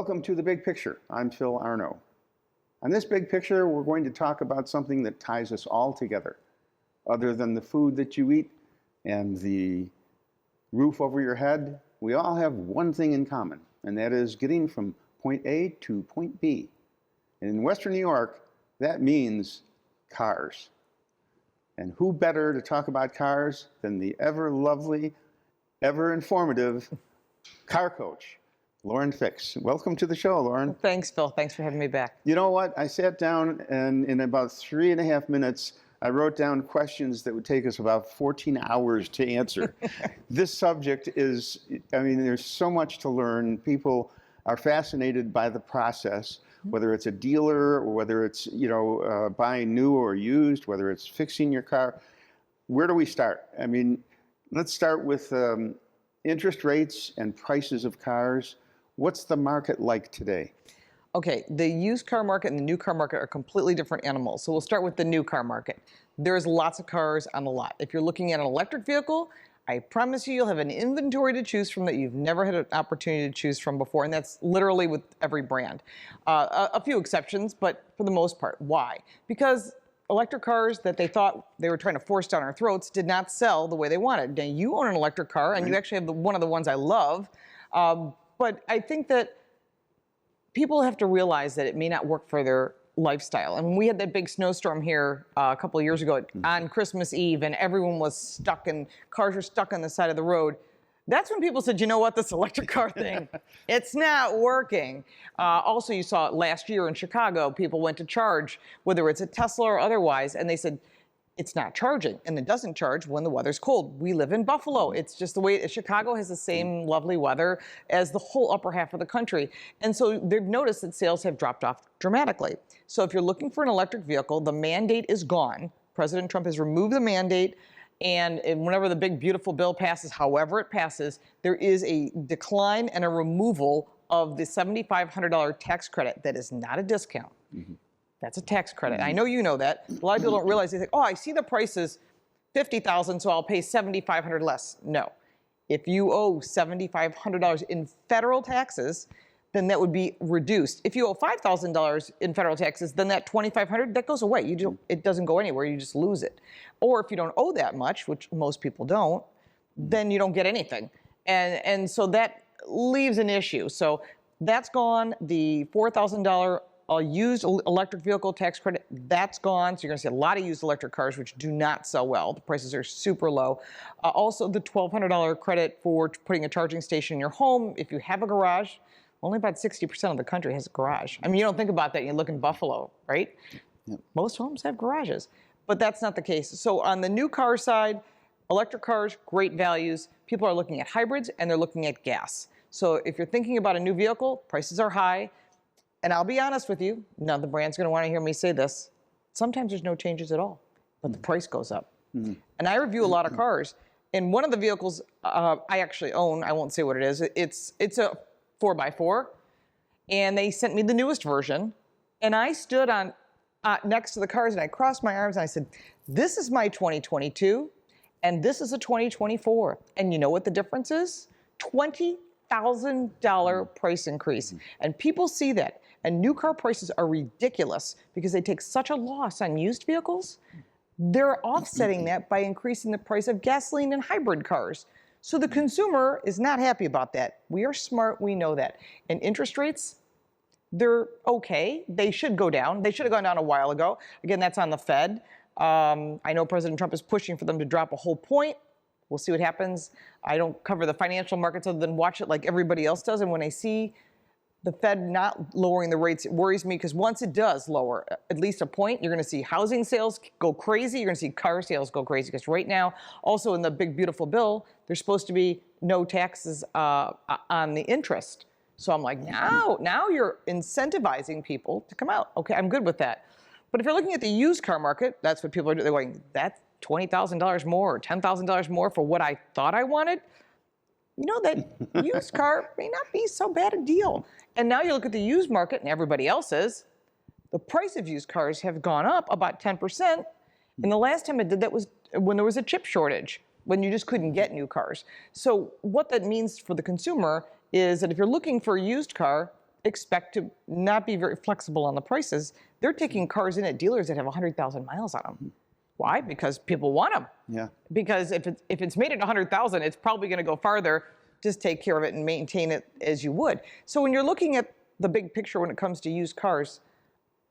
Welcome to The Big Picture. I'm Phil Arno. On this big picture, we're going to talk about something that ties us all together. Other than the food that you eat and the roof over your head, we all have one thing in common, and that is getting from point A to point B. And in Western New York, that means cars. And who better to talk about cars than the ever lovely, ever informative car coach, Lauren Fix. Welcome to the show, Lauren. Thanks, Phil. Thanks for having me back. You know what? I sat down and in about 3.5 minutes, I wrote down questions that would take us about 14 hours to answer. This subject is, I mean, there's so much to learn. People are fascinated by the process, whether it's a dealer or whether it's, buying new or used, whether it's fixing your car. Where do we start? I mean, let's start with interest rates and prices of cars. What's the market like today? Okay, the used car market and the new car market are completely different animals. So we'll start with the new car market. There's lots of cars on the lot. If you're looking at an electric vehicle, I promise you'll have an inventory to choose from that you've never had an opportunity to choose from before, and that's literally with every brand. A few exceptions, but for the most part. Why? Because electric cars that they thought they were trying to force down our throats did not sell the way they wanted. Now, you own an electric car, and you actually have one of the ones I love, but I think that people have to realize that it may not work for their lifestyle. And we had that big snowstorm here a couple of years ago on Christmas Eve, and everyone was stuck and cars were stuck on the side of the road. That's when people said, you know what, this electric car thing, it's not working. Also, you saw it last year in Chicago. People went to charge, whether it's a Tesla or otherwise, and they said, it's not charging, and it doesn't charge when the weather's cold. We live in Buffalo. It's just the way, Chicago has the same lovely weather as the whole upper half of the country. And so they've noticed that sales have dropped off dramatically. So if you're looking for an electric vehicle, the mandate is gone. President Trump has removed the mandate, and whenever the big beautiful bill passes, however it passes, there is a decline and a removal of the $7,500 tax credit. That is not a discount. That's a tax credit. I know you know that. A lot of people don't realize. They think, oh, I see the price is $50,000, so I'll pay $7,500 less. No. If you owe $7,500 in federal taxes, then that would be reduced. If you owe $5,000 in federal taxes, then that $2,500, that goes away. It doesn't go anywhere. You just lose it. Or if you don't owe that much, which most people don't, then you don't get anything. And so that leaves an issue. So that's gone. The $4,000 used electric vehicle tax credit, that's gone. So you're going to see a lot of used electric cars which do not sell well. The prices are super low. Also, the $1,200 credit for putting a charging station in your home. If you have a garage, only about 60% of the country has a garage. I mean, you don't think about that. You look in Buffalo, right? Yep. Most homes have garages, but that's not the case. So on the new car side, electric cars, great values. People are looking at hybrids and they're looking at gas. So if you're thinking about a new vehicle, prices are high. And I'll be honest with you, none of the brand's going to want to hear me say this. Sometimes there's no changes at all, but the price goes up. And I review a lot of cars. And one of the vehicles I actually own, I won't say what it is, it's a 4x4. And they sent me the newest version. And I stood on next to the cars and I crossed my arms and I said, this is my 2022 and this is a 2024. And you know what the difference is? $20,000 price increase. And people see that. And new car prices are ridiculous because they take such a loss on used vehicles. They're offsetting that by increasing the price of gasoline and hybrid cars. So the consumer is not happy about that. We are smart, we know that. And interest rates, they're okay. They should go down. They should have gone down a while ago. Again, that's on the Fed. I know President Trump is pushing for them to drop a whole point. We'll see what happens. I don't cover the financial markets other than watch it like everybody else does. And when I see the Fed not lowering the rates, it worries me because once it does lower at least a point, you're going to see housing sales go crazy. You're going to see car sales go crazy because right now, also in the big, beautiful bill, there's supposed to be no taxes on the interest. So I'm like, now you're incentivizing people to come out. Okay, I'm good with that. But if you're looking at the used car market, that's what people are doing. They're going, that's $20,000 more or $10,000 more for what I thought I wanted. You know, that used car may not be so bad a deal. And now you look at the used market and everybody else's, the price of used cars have gone up about 10%. And the last time it did that was when there was a chip shortage, when you just couldn't get new cars. So what that means for the consumer is that if you're looking for a used car, expect to not be very flexible on the prices. They're taking cars in at dealers that have 100,000 miles on them. Why? Because people want them. Yeah. Because if it's made at 100,000, it's probably going to go farther. Just take care of it and maintain it as you would. So when you're looking at the big picture when it comes to used cars,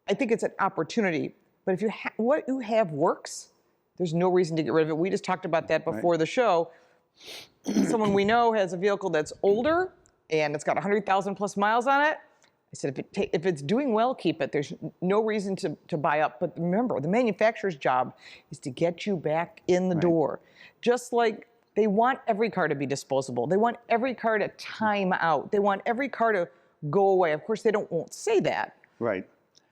I think it's an opportunity. But if what you have works, there's no reason to get rid of it. We just talked about that before the show. Someone we know has a vehicle that's older and it's got 100,000 plus miles on it. I said, if it's doing well, keep it. There's no reason to buy up. But remember, the manufacturer's job is to get you back in the door. Just like they want every car to be disposable. They want every car to time out. They want every car to go away. Of course, they won't say that. Right.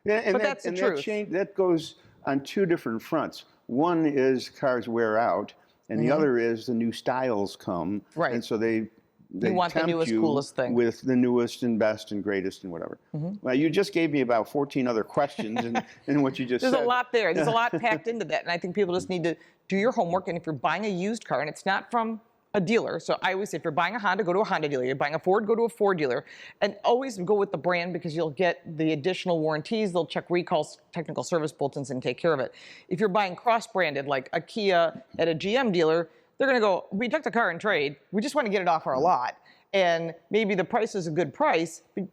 And but that's the truth. That goes on two different fronts. One is cars wear out, and the other is the new styles come. Right. And so they want the tempt newest, you coolest thing. with the newest and best and greatest and whatever. Well, you just gave me about 14 other questions in what you just said. There's a lot there. There's a lot packed into that. And I think people just need to do your homework. And if you're buying a used car and it's not from a dealer, so I always say if you're buying a Honda, go to a Honda dealer. You're buying a Ford, go to a Ford dealer. And always go with the brand because you'll get the additional warranties. They'll check recalls, technical service bulletins, and take care of it. If you're buying cross-branded like a Kia at a GM dealer, they're going to go, we took the car in trade. We just want to get it off our lot. And maybe the price is a good price, but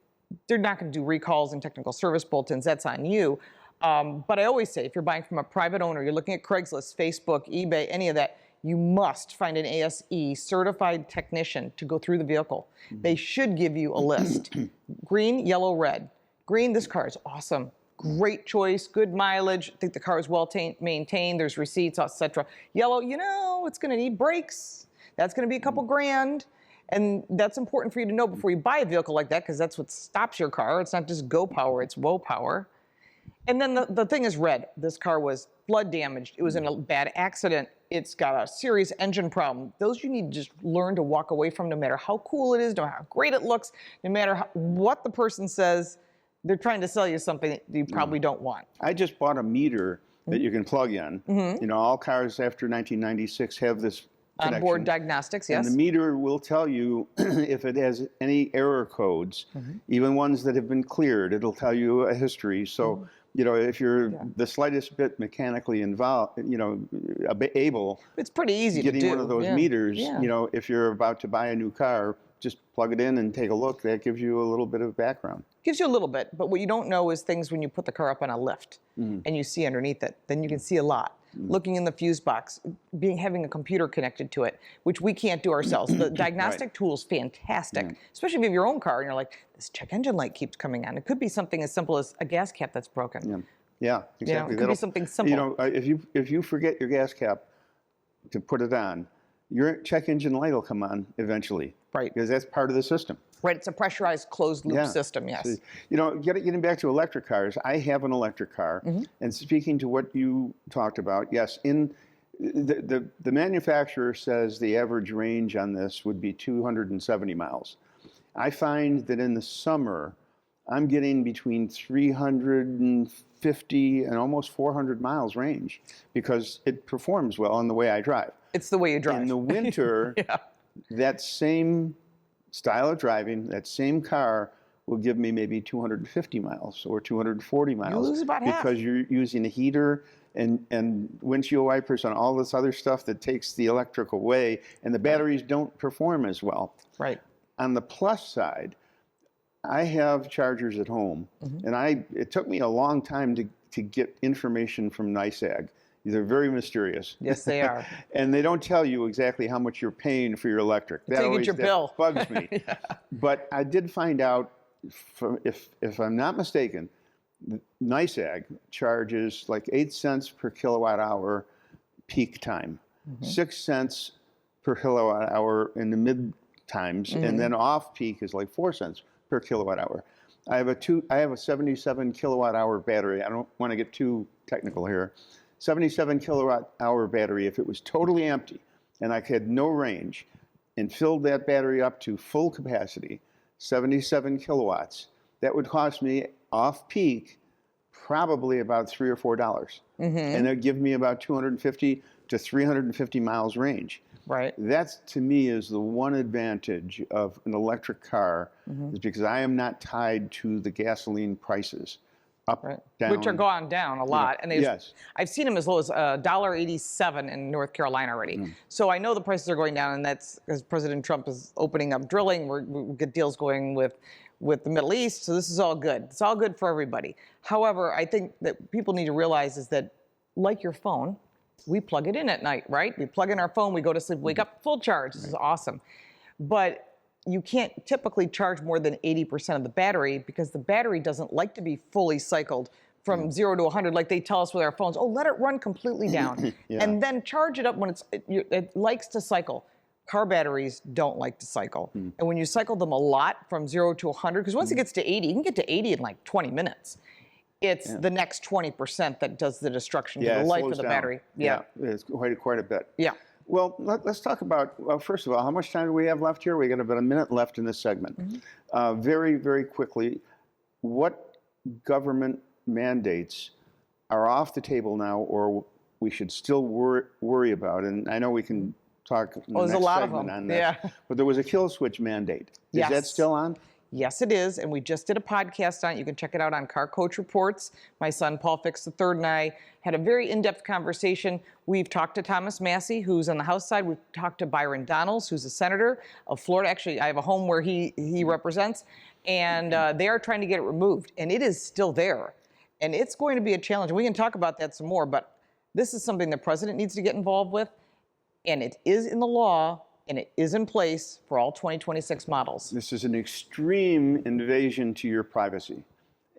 they're not going to do recalls and technical service bulletins. That's on you. But I always say, if you're buying from a private owner, you're looking at Craigslist, Facebook, eBay, any of that, you must find an ASE certified technician to go through the vehicle. They should give you a list. Green, yellow, red. Green, this car is awesome. Great choice, good mileage. I think the car is well maintained. There's receipts, etc. Yellow, it's going to need brakes. That's going to be a couple grand. And that's important for you to know before you buy a vehicle like that, because that's what stops your car. It's not just go power, it's whoa power. And then the thing is red. This car was blood damaged. It was in a bad accident. It's got a serious engine problem. Those you need to just learn to walk away from, no matter how cool it is, no matter how great it looks, no matter what the person says. They're trying to sell you something that you probably don't want. I just bought a meter that you can plug in. All cars after 1996 have this connection. Onboard diagnostics, yes. And the meter will tell you if it has any error codes, even ones that have been cleared. It'll tell you a history. So, if you're the slightest bit mechanically involved, able. It's pretty easy to do. Getting one of those meters, if you're about to buy a new car, just plug it in and take a look. That gives you a little bit of background. Gives you a little bit, but what you don't know is things when you put the car up on a lift and you see underneath it. Then you can see a lot. Looking in the fuse box, having a computer connected to it, which we can't do ourselves. The diagnostic tool's fantastic, especially if you have your own car and you're like, this check engine light keeps coming on. It could be something as simple as a gas cap that's broken. Yeah, exactly. It could be something simple. If you forget your gas cap to put it on, your check engine light will come on eventually. Right. Because that's part of the system. Right, it's a pressurized closed loop system, yes. So, getting back to electric cars, I have an electric car, and speaking to what you talked about, yes, in the manufacturer says the average range on this would be 270 miles. I find that in the summer, I'm getting between 350 and almost 400 miles range because it performs well in the way I drive. It's the way you drive. In the winter, that same style of driving, that same car will give me maybe 250 miles or 240 miles. You lose about half. Because you're using a heater and windshield wipers and all this other stuff that takes the electric away, and the batteries don't perform as well. Right. On the plus side, I have chargers at home, and it took me a long time to get information from NYSEG. They're very mysterious. Yes, they are. And they don't tell you exactly how much you're paying for your electric. That always get your bill. Bugs me. But I did find out, if I'm not mistaken, NYSEG charges like 8 cents per kilowatt hour peak time, 6 cents per kilowatt hour in the mid times, and then off peak is like 4 cents per kilowatt hour. I have a 77 kilowatt hour battery. I don't want to get too technical here. 77 kilowatt hour battery, if it was totally empty and I had no range and filled that battery up to full capacity, 77 kilowatts, that would cost me off peak probably about $3 or $4. And it would give me about 250 to 350 miles range. Right. That's, to me, is the one advantage of an electric car, is because I am not tied to the gasoline prices, up, Right. down. Which are gone down a lot. And Yes. I've seen them as low as $1.87 in North Carolina already. So I know the prices are going down, and that's because President Trump is opening up drilling. We get deals going with the Middle East. So this is all good. It's all good for everybody. However, I think that people need to realize is that, like your phone, we plug it in at night, right? We plug in our phone, we go to sleep, wake up, full charge. This is awesome. But you can't typically charge more than 80% of the battery because the battery doesn't like to be fully cycled from 0 to 100 like they tell us with our phones. Oh, let it run completely down and then charge it up when it likes to cycle. Car batteries don't like to cycle. And when you cycle them a lot from 0 to 100, because once it gets to 80, you can get to 80 in like 20 minutes. It's the next 20% that does the destruction to the life of the battery. Yeah, it's quite a bit. Yeah. Well, let's talk about, well, first of all, how much time do we have left here? We got about a minute left in this segment. Very, very quickly, what government mandates are off the table now or we should still worry about? And I know we can talk in the there's next a lot of segment them. on that. But there was a kill switch mandate. Is that Yes. still on? Yes, it is, and we just did a podcast on it. You can check it out on Car Coach Reports. My son, Paul Fix III, and I had a very in-depth conversation. We've talked to Thomas Massey, who's on the House side. We've talked to Byron Donalds, who's a senator of Florida. Actually, I have a home where he represents, and they are trying to get it removed, and it is still there. And it's going to be a challenge. We can talk about that some more, but this is something the president needs to get involved with, and it is in the law, and it is in place for all 2026 models. This is an extreme invasion to your privacy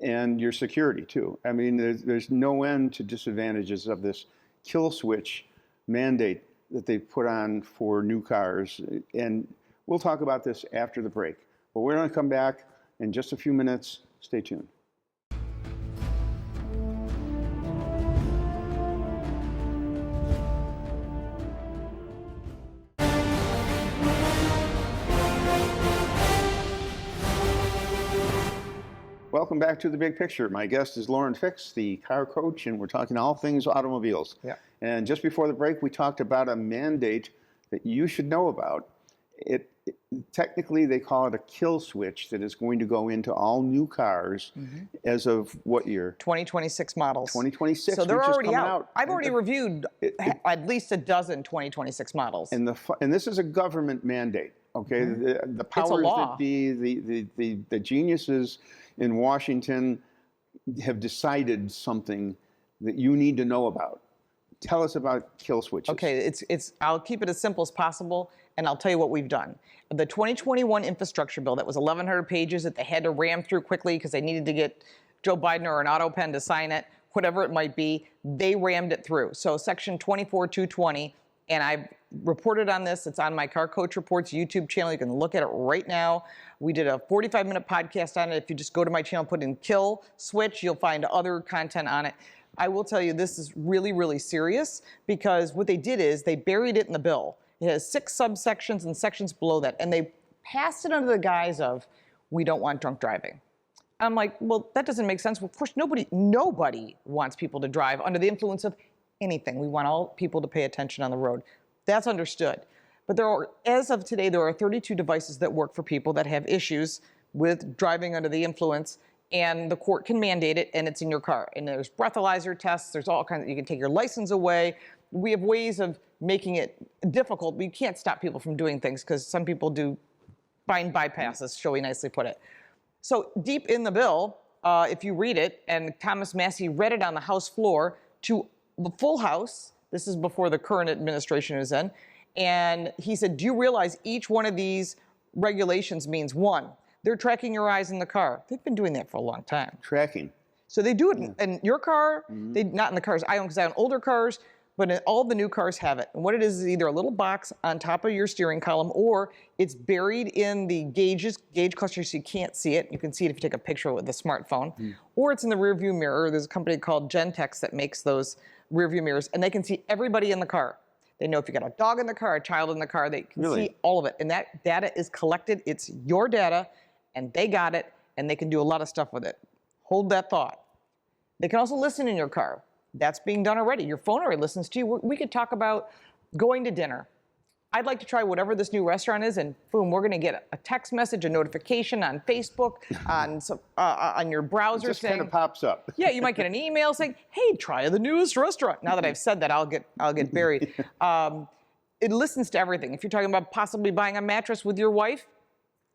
and your security, too. I mean, there's no end to disadvantages of this kill switch mandate that they've put on for new cars. And we'll talk about this after the break. But we're going to come back in just a few minutes. Stay tuned. Welcome back to The Big Picture. My guest is Lauren Fix, the car coach, and we're talking all things automobiles. Yeah. And just before the break, we talked about a mandate that you should know about. Technically, they call it a kill switch that is going to go into all new cars as of what year? 2026 models. 2026. So they're which is already coming out. I've already reviewed at least a dozen 2026 models. And this is a government mandate. Okay, the powers that be, the geniuses in Washington have decided something that you need to know about. Tell us about kill switches. Okay, I'll keep it as simple as possible, and I'll tell you what we've done. The 2021 infrastructure bill that was 1,100 pages that they had to ram through quickly because they needed to get Joe Biden or an auto pen to sign it, whatever it might be, they rammed it through. So section 24220, and I've reported on this. It's on my Car Coach Reports YouTube channel. You can look at it right now. We did a 45-minute podcast on it. If you just go to my channel, put in kill switch, you'll find other content on it. I will tell you this is really, really serious because what they did is they buried it in the bill. It has 6 subsections and sections below that, and they passed it under the guise of, we don't want drunk driving. I'm like, well, that doesn't make sense. Well, of course, nobody wants people to drive under the influence of anything. We want all people to pay attention on the road. That's understood. But as of today, there are 32 devices that work for people that have issues with driving under the influence, and the court can mandate it, and it's in your car. And there's breathalyzer tests. There's all kinds of, you can take your license away. We have ways of making it difficult. We can't stop people from doing things because some people do find bypasses, shall we nicely put it. So deep in the bill, if you read it, and Thomas Massey read it on the House floor to the full House, this is before the current administration is in, and he said, do you realize each one of these regulations means one, they're tracking your eyes in the car. They've been doing that for a long time. Tracking. So they do it in your car, not in the cars I own because I own older cars, but all the new cars have it. And what it is either a little box on top of your steering column or it's buried in the gauge cluster so you can't see it. You can see it if you take a picture with a smartphone. Or it's in the rear view mirror. There's a company called Gentex that makes those rear view mirrors, and they can see everybody in the car. They know if you got a dog in the car, a child in the car, they can see all of it. And that data is collected. It's your data, and they got it, and they can do a lot of stuff with it. Hold that thought. They can also listen in your car. That's being done already. Your phone already listens to you. We could talk about going to dinner. I'd like to try whatever this new restaurant is, and boom, we're going to get a text message, a notification on Facebook, on your browser It just saying, kind of pops up. yeah, you might get an email saying, "Hey, try the newest restaurant." Now that I've said that, I'll get buried. It listens to everything. If you're talking about possibly buying a mattress with your wife,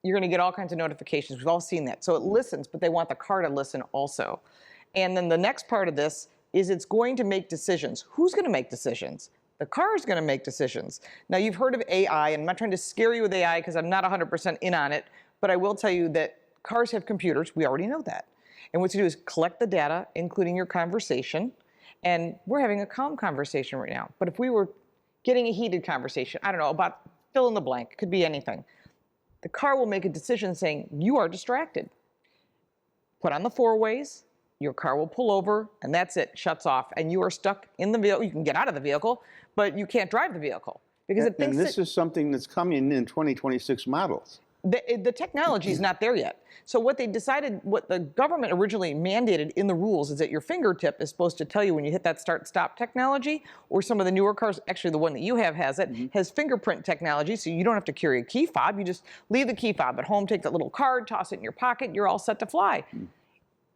you're going to get all kinds of notifications. We've all seen that. So it listens, but they want the car to listen also. And then the next part of this is it's going to make decisions. Who's going to make decisions? The car is going to make decisions. Now, you've heard of AI, and I'm not trying to scare you with AI because I'm not 100% in on it, but I will tell you that cars have computers. We already know that. And what you do is collect the data, including your conversation, and we're having a calm conversation right now. But if we were getting a heated conversation, I don't know, about fill in the blank, it could be anything, the car will make a decision saying, you are distracted. Put on the four-ways, your car will pull over, and that's it, shuts off, and you are stuck in the vehicle. You can get out of the vehicle, but you can't drive the vehicle because it thinks and this is something that's coming in 2026 models. The technology is not there yet. So what they decided, what the government originally mandated in the rules is that your fingertip is supposed to tell you when you hit that start-stop technology, or some of the newer cars, actually the one that you have has it, has fingerprint technology, so you don't have to carry a key fob. You just leave the key fob at home, take that little card, toss it in your pocket, you're all set to fly.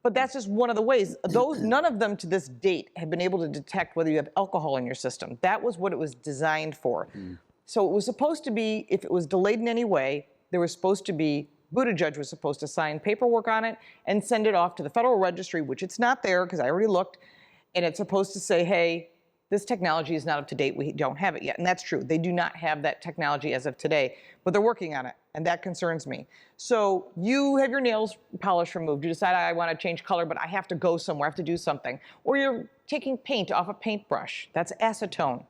But that's just one of the ways. None of them to this date have been able to detect whether you have alcohol in your system. That was what it was designed for. So it was supposed to be, if it was delayed in any way, there was supposed to be, Buttigieg was supposed to sign paperwork on it and send it off to the Federal Registry, which it's not there because I already looked, and it's supposed to say, hey, this technology is not up to date, we don't have it yet. And that's true, they do not have that technology as of today, but they're working on it, and that concerns me. So you have your nails polish removed, you decide I want to change color, but I have to go somewhere, I have to do something. Or you're taking paint off a paintbrush, that's acetone.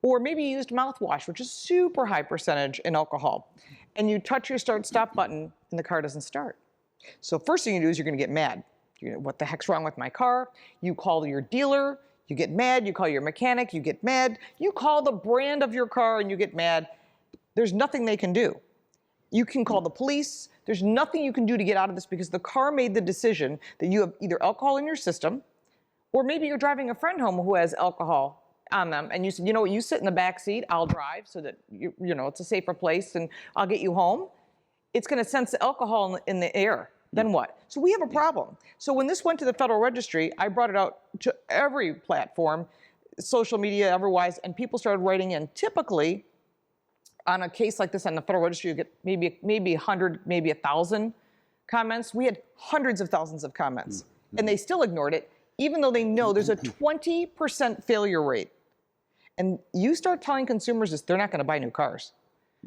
Or maybe you used mouthwash, which is super high percentage in alcohol, and you touch your start-stop button and the car doesn't start. So first thing you do is you're going to get mad. What the heck's wrong with my car? You call your dealer, you get mad. You call your mechanic, you get mad. You call the brand of your car and you get mad. There's nothing they can do. You can call the police. There's nothing you can do to get out of this because the car made the decision that you have either alcohol in your system, or maybe you're driving a friend home who has alcohol on them, and you said, you know what, you sit in the back seat, I'll drive so that you know it's a safer place, and I'll get you home. It's going to sense the alcohol in the air. Then what? So we have a problem. So when this went to the Federal Registry, I brought it out to every platform, social media, otherwise, and people started writing in. Typically, on a case like this on the Federal Registry, you get maybe 100, maybe 1,000 comments. We had hundreds of thousands of comments, and they still ignored it, even though they know there's a 20% failure rate. And you start telling consumers this, they're not going to buy new cars.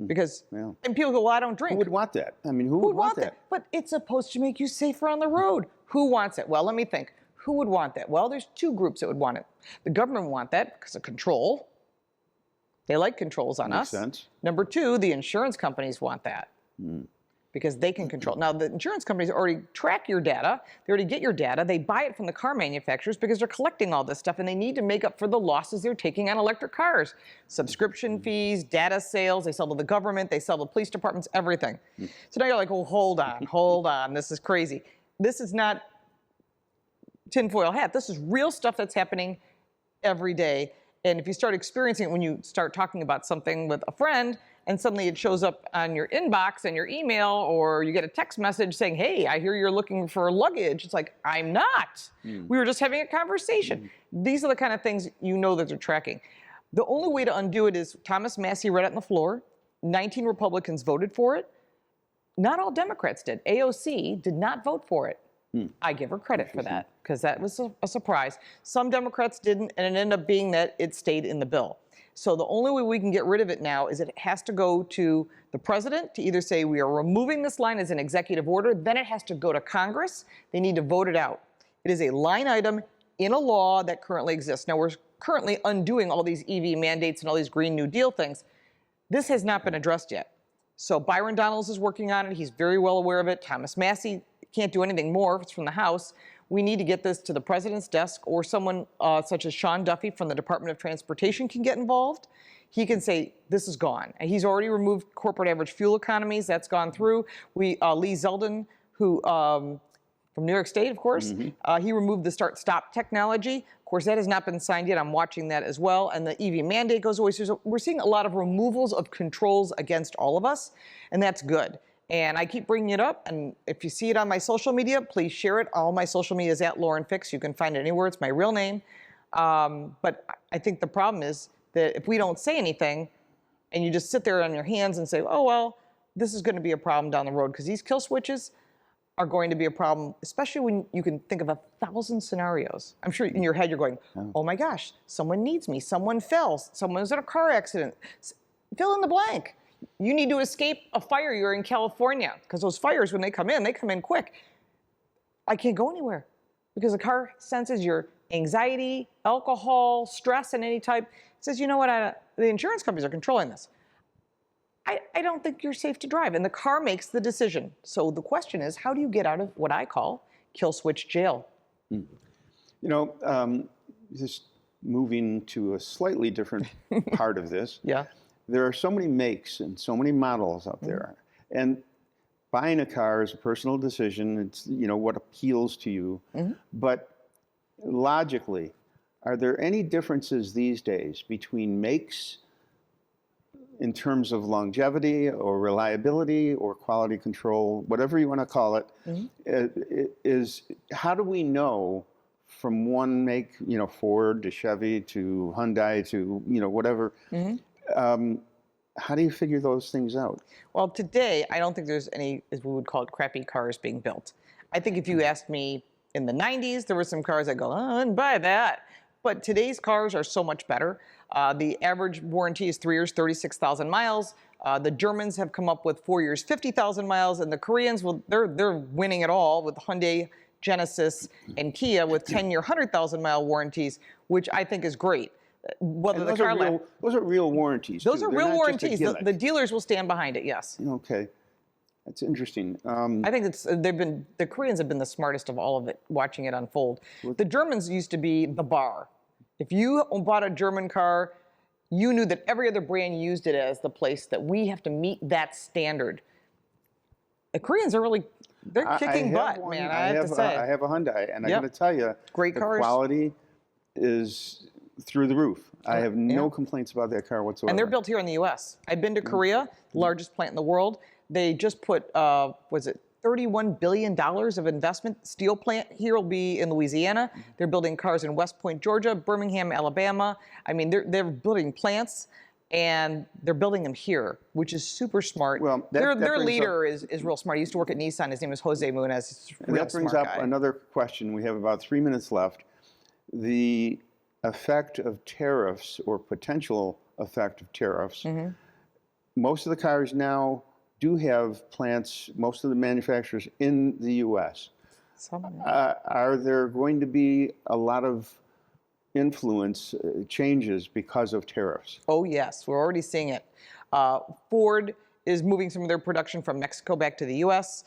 Because, and people go, well, I don't drink. Who would want that? I mean, who would want that? But it's supposed to make you safer on the road. Who wants it? Well, let me think. Who would want that? Well, there's two groups that would want it. The government would want that because of control. They like controls on us. Makes sense. Number two, the insurance companies want that. Because they can control. Now, the insurance companies already track your data. They already get your data. They buy it from the car manufacturers because they're collecting all this stuff, and they need to make up for the losses they're taking on electric cars. Subscription fees, data sales, they sell to the government, they sell to police departments, everything. So now you're like, oh, hold on, this is crazy. This is not tinfoil hat. This is real stuff that's happening every day. And if you start experiencing it when you start talking about something with a friend, and suddenly it shows up on your inbox and your email, or you get a text message saying, hey, I hear you're looking for luggage. It's like, I'm not. We were just having a conversation. These are the kind of things you know that they're tracking. The only way to undo it is Thomas Massie read it on the floor. 19 Republicans voted for it. Not all Democrats did. AOC did not vote for it. I give her credit for that because that was a surprise. Some Democrats didn't, and it ended up being that it stayed in the bill. So the only way we can get rid of it now is it has to go to the president to either say we are removing this line as an executive order, then it has to go to Congress. They need to vote it out. It is a line item in a law that currently exists. Now we're currently undoing all these EV mandates and all these Green New Deal things. This has not been addressed yet. So Byron Donalds is working on it. He's very well aware of it. Thomas Massie can't do anything more if it's from the House. We need to get this to the president's desk, or someone such as Sean Duffy from the Department of Transportation can get involved. He can say, this is gone. And he's already removed corporate average fuel economies. That's gone through. Lee Zeldin, who from New York State, of course, he removed the start-stop technology. course, that has not been signed yet. I'm watching that as well. And the EV mandate goes away. So we're seeing a lot of removals of controls against all of us, and that's good. And I keep bringing it up. And if you see it on my social media, please share it. All my social media is @LaurenFix. You can find it anywhere. It's my real name. But I think the problem is that if we don't say anything and you just sit there on your hands and say, oh, well, this is going to be a problem down the road, because these kill switches are going to be a problem, especially when you can think of 1,000 scenarios. I'm sure in your head you're going, oh my gosh, someone needs me, someone fell, someone's in a car accident. Fill in the blank. You need to escape a fire, you're in California, because those fires, when they come in quick. I can't go anywhere because the car senses your anxiety, alcohol, stress in any type. It says, you know what, the insurance companies are controlling this. I don't think you're safe to drive, and the car makes the decision. So the question is, how do you get out of what I call kill switch jail? You know, just moving to a slightly different part of this. Yeah. There are so many makes and so many models out there, and buying a car is a personal decision. It's, you know, what appeals to you. But logically, are there any differences these days between makes in terms of longevity or reliability or quality control, whatever you want to call it? Is how do we know from one make, you know, Ford to Chevy to Hyundai to, you know, whatever, how do you figure those things out? Well, today, I don't think there's any, as we would call it, crappy cars being built. I think if you asked me in the 90s, there were some cars I'd go, oh, I wouldn't buy that. But today's cars are so much better. The average warranty is 3 years, 36,000 miles. The Germans have come up with 4 years, 50,000 miles, and the Koreans, well, they're winning it all with Hyundai, Genesis, and Kia with 10-year, 100,000-mile warranties, which I think is great. Whether the car those are real warranties. Those too. are They're real not just a warranties. gimmick. The dealers will stand behind it. Yes. Okay, that's interesting. I think the Koreans have been the smartest of all of it, watching it unfold. The Germans used to be the bar. If you bought a German car, you knew that every other brand used it as the place that we have to meet that standard. The Koreans are really, they're kicking butt, man, I have to say. I have a Hyundai, and I got to tell you, great the cars. quality is through the roof. I have no complaints about that car whatsoever. And they're built here in the U.S. I've been to Korea, largest plant in the world. They just put, was it $31 billion of investment. Steel plant here will be in Louisiana. They're building cars in West Point, Georgia, Birmingham, Alabama. I mean, they're building plants, and they're building them here, which is super smart. Well, their leader is real smart. He used to work at Nissan. His name is Jose Munez. He's a real that brings smart up guy. another question. We have about 3 minutes left. The effect of tariffs, or potential effect of tariffs. Most of the cars now do have plants, most of the manufacturers in the U.S. Are there going to be a lot of influence changes because of tariffs? Oh, yes. We're already seeing it. Ford is moving some of their production from Mexico back to the U.S.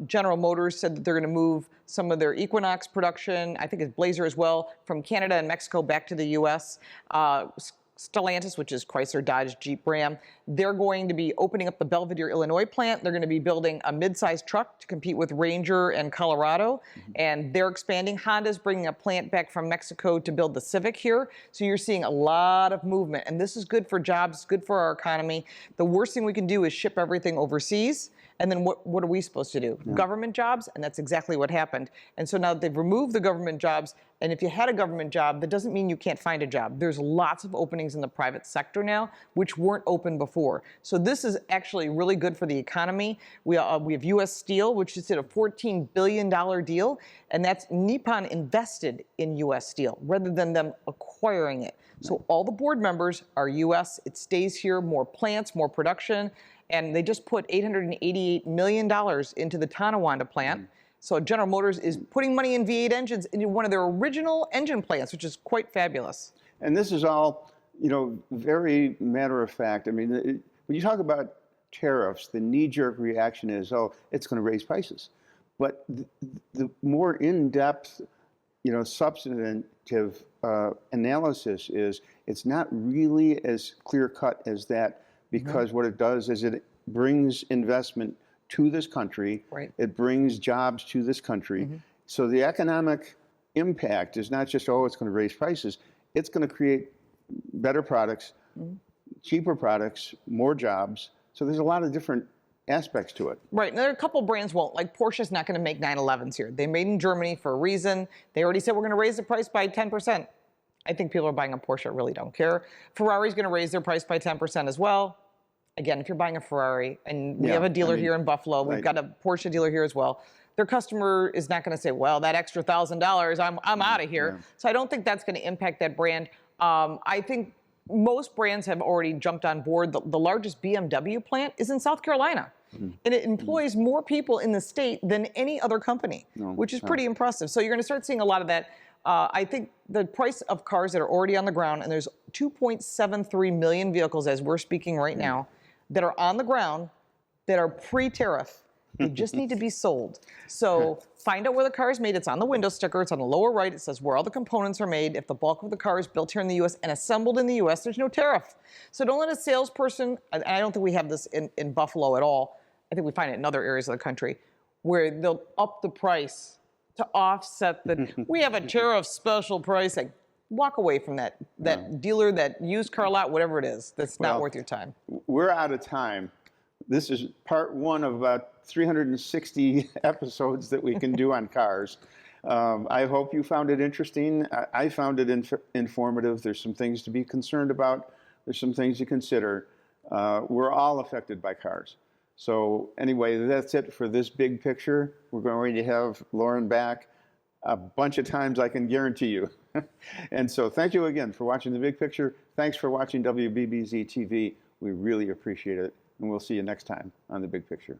General Motors said that they're going to move some of their Equinox production, I think it's Blazer as well, from Canada and Mexico back to the U.S. Stellantis, which is Chrysler, Dodge, Jeep, Ram, they're going to be opening up the Belvidere, Illinois plant. They're going to be building a mid-sized truck to compete with Ranger and Colorado, and they're expanding. Honda's bringing a plant back from Mexico to build the Civic here. So you're seeing a lot of movement, and this is good for jobs, good for our economy. The worst thing we can do is ship everything overseas. And then what are we supposed to do? Government jobs, and that's exactly what happened. And so now they've removed the government jobs, and if you had a government job, that doesn't mean you can't find a job. There's lots of openings in the private sector now, which weren't open before. So this is actually really good for the economy. We have U.S. Steel, which is at a $14 billion deal, and that's Nippon invested in U.S. Steel rather than them acquiring it. So all the board members are U.S. It stays here, more plants, more production. And they just put $888 million into the Tonawanda plant. So General Motors is putting money in V8 engines into one of their original engine plants, which is quite fabulous. And this is all, you know, very matter of fact. I mean, when you talk about tariffs, the knee-jerk reaction is, oh, it's going to raise prices. But the more in-depth, you know, substantive analysis is, it's not really as clear-cut as that. Because what it does is it brings investment to this country. Right. It brings jobs to this country. So the economic impact is not just, oh, it's going to raise prices. It's going to create better products, cheaper products, more jobs. So there's a lot of different aspects to it. Right, and there are a couple brands won't. Like Porsche's not going to make 911s here. They made in Germany for a reason. They already said we're going to raise the price by 10%. I think people are buying a Porsche really don't care. Ferrari's going to raise their price by 10% as well. Again, if you're buying a Ferrari, and we have a dealer here in Buffalo, we've got a Porsche dealer here as well. Their customer is not going to say, well, that extra $1,000, I'm out of here. Yeah. So I don't think that's going to impact that brand. I think most brands have already jumped on board. The largest BMW plant is in South Carolina. And it employs more people in the state than any other company, which is pretty impressive. So you're going to start seeing a lot of that. I think the price of cars that are already on the ground, and there's 2.73 million vehicles as we're speaking right now that are on the ground that are pre-tariff. They just need to be sold. So find out where the car is made. It's on the window sticker. It's on the lower right. It says where all the components are made. If the bulk of the car is built here in the U.S. and assembled in the U.S., there's no tariff. So don't let a salesperson, and I don't think we have this in Buffalo at all. I think we find it in other areas of the country, where they'll up the price to offset the, we have a tariff special pricing. Walk away from that dealer, that used car lot, whatever it is. That's not worth your time. We're out of time. This is part one of about 360 episodes that we can do on cars. I hope you found it interesting. I found it informative. There's some things to be concerned about. There's some things to consider. We're all affected by cars. So anyway, that's it for this big picture. We're going to have Lauren back a bunch of times, I can guarantee you. And so thank you again for watching The Big Picture. Thanks for watching WBBZ-TV. We really appreciate it. And we'll see you next time on The Big Picture.